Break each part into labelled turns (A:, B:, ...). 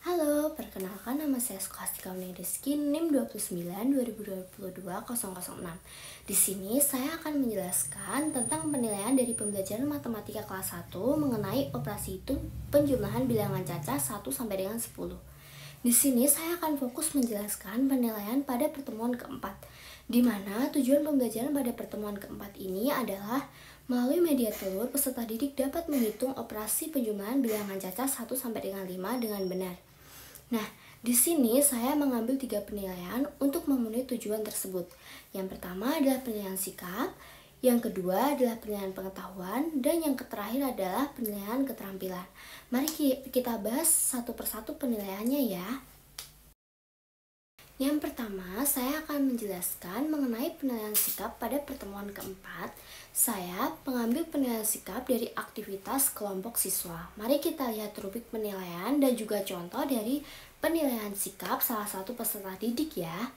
A: Halo, perkenalkan nama saya Skolastika Rizky, NIM 29 2022 006. Di sini saya akan menjelaskan tentang penilaian dari pembelajaran matematika kelas 1 mengenai operasi hitung penjumlahan bilangan cacah 1 sampai dengan 10. Di sini saya akan fokus menjelaskan penilaian pada pertemuan keempat, di mana tujuan pembelajaran pada pertemuan keempat ini adalah melalui media telur, peserta didik dapat menghitung operasi penjumlahan bilangan cacah 1 sampai dengan 5 dengan benar. Nah, di sini saya mengambil 3 penilaian untuk memenuhi tujuan tersebut. Yang pertama adalah penilaian sikap, yang kedua adalah penilaian pengetahuan, dan yang terakhir adalah penilaian keterampilan. Mari kita bahas satu persatu penilaiannya ya. Yang pertama, saya akan menjelaskan mengenai penilaian sikap pada pertemuan keempat. Saya mengambil penilaian sikap dari aktivitas kelompok siswa. Mari kita lihat rubrik penilaian dan juga contoh dari penilaian sikap salah satu peserta didik ya.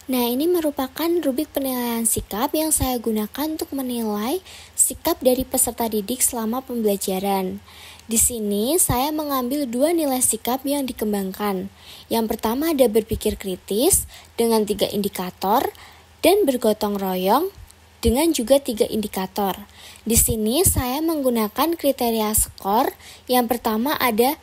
A: Nah, ini merupakan rubrik penilaian sikap yang saya gunakan untuk menilai sikap dari peserta didik selama pembelajaran. Di sini saya mengambil 2 nilai sikap yang dikembangkan. Yang pertama ada berpikir kritis dengan 3 indikator dan bergotong royong dengan juga 3 indikator. Di sini saya menggunakan kriteria skor. Yang pertama ada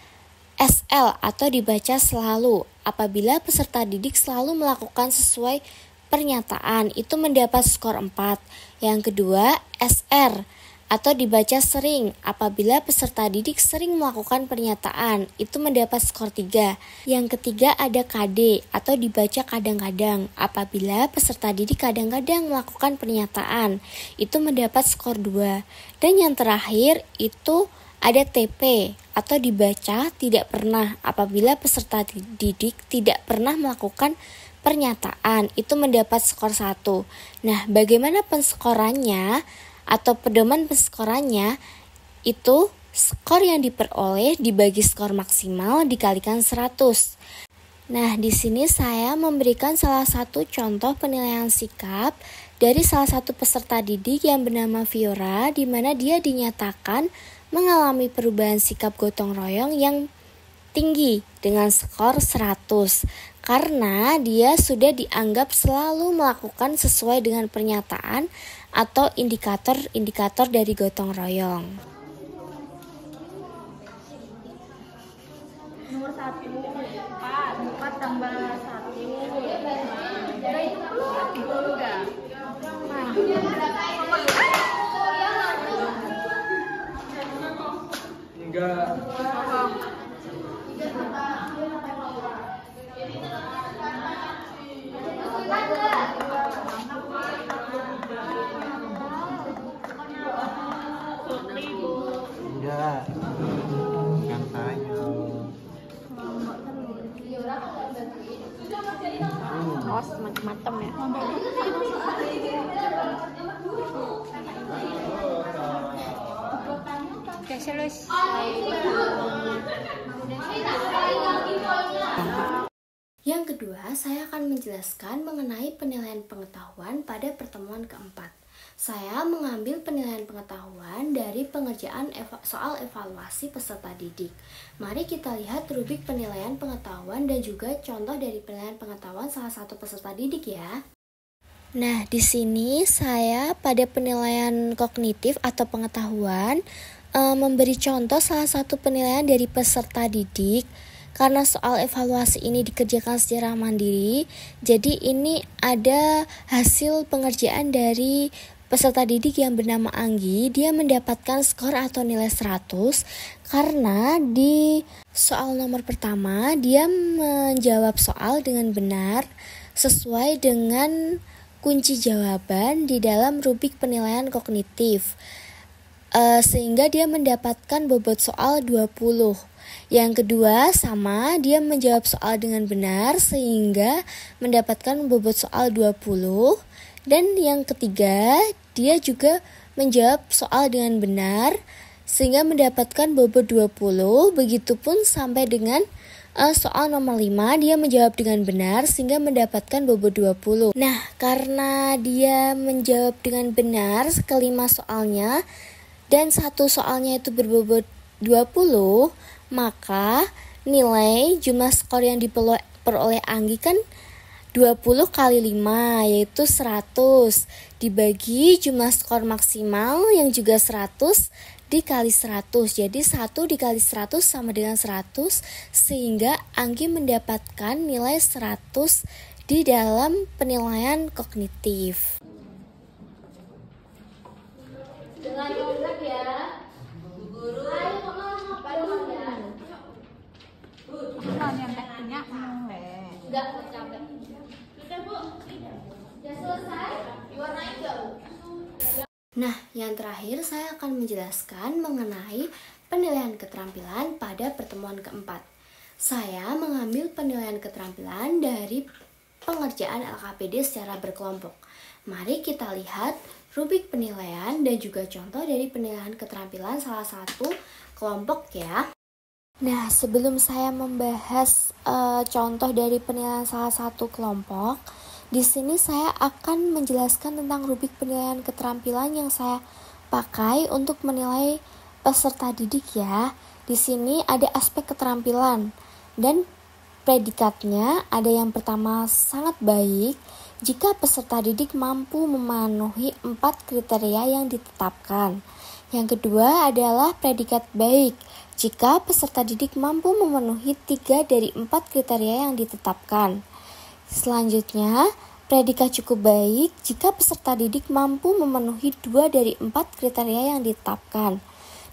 A: SL atau dibaca selalu. Apabila peserta didik selalu melakukan sesuai pernyataan, itu mendapat skor 4. Yang kedua, SR atau dibaca sering. Apabila peserta didik sering melakukan pernyataan, itu mendapat skor 3. Yang ketiga ada KD atau dibaca kadang-kadang. Apabila peserta didik kadang-kadang melakukan pernyataan, itu mendapat skor 2. Dan yang terakhir itu ada TP atau dibaca tidak pernah. Apabila peserta didik tidak pernah melakukan pernyataan, itu mendapat skor 1. Nah, bagaimana penskorannya atau pedoman penskorannya? Itu skor yang diperoleh dibagi skor maksimal dikalikan 100. Nah, di sini saya memberikan salah satu contoh penilaian sikap dari salah satu peserta didik yang bernama Fiora, di mana dia dinyatakan mengalami perubahan sikap gotong royong yang tinggi dengan skor 100 karena dia sudah dianggap selalu melakukan sesuai dengan pernyataan atau indikator-indikator dari gotong royong.
B: Nomor 1, 4 tambah 1 kita itu enggak?
C: Enggak. Enggak. Bukan saya.
B: Awas macam-macam ya. Oke, selesai.
A: Yang kedua, saya akan menjelaskan mengenai penilaian pengetahuan pada pertemuan keempat. Saya mengambil penilaian pengetahuan dari pengerjaan soal evaluasi peserta didik. Mari kita lihat rubrik penilaian pengetahuan dan juga contoh dari penilaian pengetahuan salah satu peserta didik ya. Nah, di sini saya pada penilaian kognitif atau pengetahuan memberi contoh salah satu penilaian dari peserta didik. Karena soal evaluasi ini dikerjakan secara mandiri, jadi ini ada hasil pengerjaan dari peserta didik yang bernama Anggi. Dia mendapatkan skor atau nilai 100 karena di soal nomor pertama dia menjawab soal dengan benar sesuai dengan kunci jawaban di dalam rubrik penilaian kognitif, sehingga dia mendapatkan bobot soal 20. Yang kedua sama, dia menjawab soal dengan benar sehingga mendapatkan bobot soal 20. Dan yang ketiga, dia juga menjawab soal dengan benar sehingga mendapatkan bobot 20. Begitupun sampai dengan soal nomor 5, dia menjawab dengan benar sehingga mendapatkan bobot 20. Nah, karena dia menjawab dengan benar kelima soalnya dan satu soalnya itu berbobot 20, maka nilai jumlah skor yang diperoleh Anggi kan 20 kali 5 yaitu 100 dibagi jumlah skor maksimal yang juga 100 dikali 100. Jadi 1 dikali 100 sama dengan 100 sehingga Anggi mendapatkan nilai 100 di dalam penilaian kognitif. Dengan komplek ya. Guru. Ayo kamu ngapain ya?
B: Nyontek punya
A: Enggak capek. Sudah, Bu. Sudah selesai? Diwarnain enggak, Bu? Nah, yang terakhir saya akan menjelaskan mengenai penilaian keterampilan pada pertemuan keempat. Saya mengambil penilaian keterampilan dari pengerjaan LKPD secara berkelompok. Mari kita lihat rubrik penilaian dan juga contoh dari penilaian keterampilan salah satu kelompok ya. Nah, sebelum saya membahas contoh dari penilaian salah satu kelompok, di sini saya akan menjelaskan tentang rubrik penilaian keterampilan yang saya pakai untuk menilai peserta didik ya. Di sini ada aspek keterampilan dan predikatnya. Ada yang pertama sangat baik jika peserta didik mampu memenuhi 4 kriteria yang ditetapkan. Yang kedua adalah predikat baik jika peserta didik mampu memenuhi 3 dari 4 kriteria yang ditetapkan. Selanjutnya, predikat cukup baik jika peserta didik mampu memenuhi 2 dari 4 kriteria yang ditetapkan.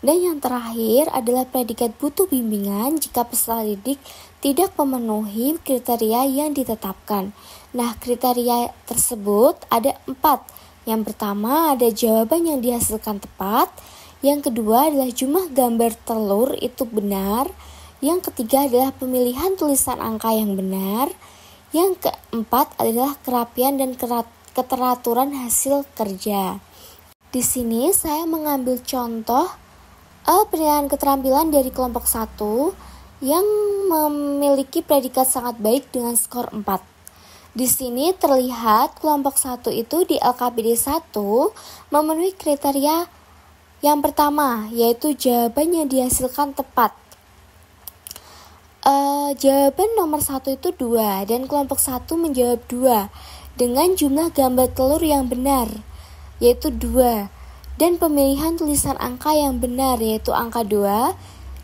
A: Dan yang terakhir adalah predikat butuh bimbingan jika peserta didik tidak memenuhi kriteria yang ditetapkan. Nah, kriteria tersebut ada 4. Yang pertama ada jawaban yang dihasilkan tepat. Yang kedua adalah jumlah gambar telur itu benar. Yang ketiga adalah pemilihan tulisan angka yang benar. Yang keempat adalah kerapian dan keteraturan hasil kerja. Di sini saya mengambil contoh penilaian keterampilan dari kelompok 1 yang memiliki predikat sangat baik dengan skor 4. Di sini terlihat kelompok 1 itu di LKPD 1 memenuhi kriteria yang pertama, yaitu jawaban yang dihasilkan tepat. Jawaban nomor 1 itu 2 dan kelompok 1 menjawab 2 dengan jumlah gambar telur yang benar, yaitu 2. Dan pemilihan tulisan angka yang benar yaitu angka 2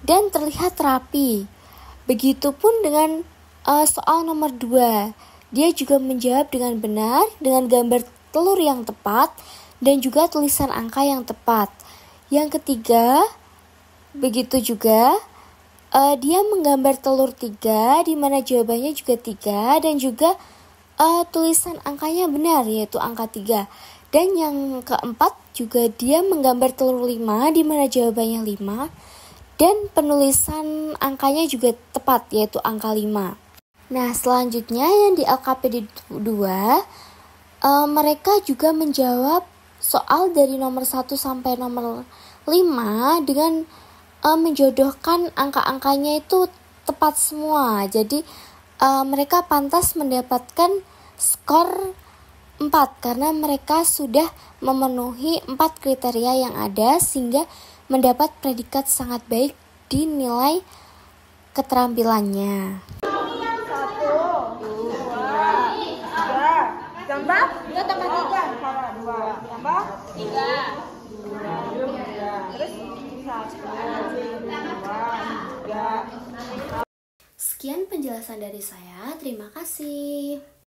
A: dan terlihat rapi. Begitupun dengan soal nomor 2. Dia juga menjawab dengan benar dengan gambar telur yang tepat dan juga tulisan angka yang tepat. Yang ketiga, begitu juga dia menggambar telur 3 di mana jawabannya juga 3 dan juga tulisan angkanya benar yaitu angka 3. Dan yang keempat juga dia menggambar telur 5 di mana jawabannya 5 dan penulisan angkanya juga tepat yaitu angka 5. Nah, selanjutnya yang di LKPD 2 mereka juga menjawab soal dari nomor 1 sampai nomor 5 dengan menjodohkan angka-angkanya itu tepat semua. Jadi mereka pantas mendapatkan skor 4 karena mereka sudah memenuhi 4 kriteria yang ada sehingga mendapat predikat sangat baik di nilai keterampilannya.
B: 1, 2, 3 tambah 2 tambah 3 salah 2 tambah 3 terus 1 2 3.
A: Sekian penjelasan dari saya. Terima kasih.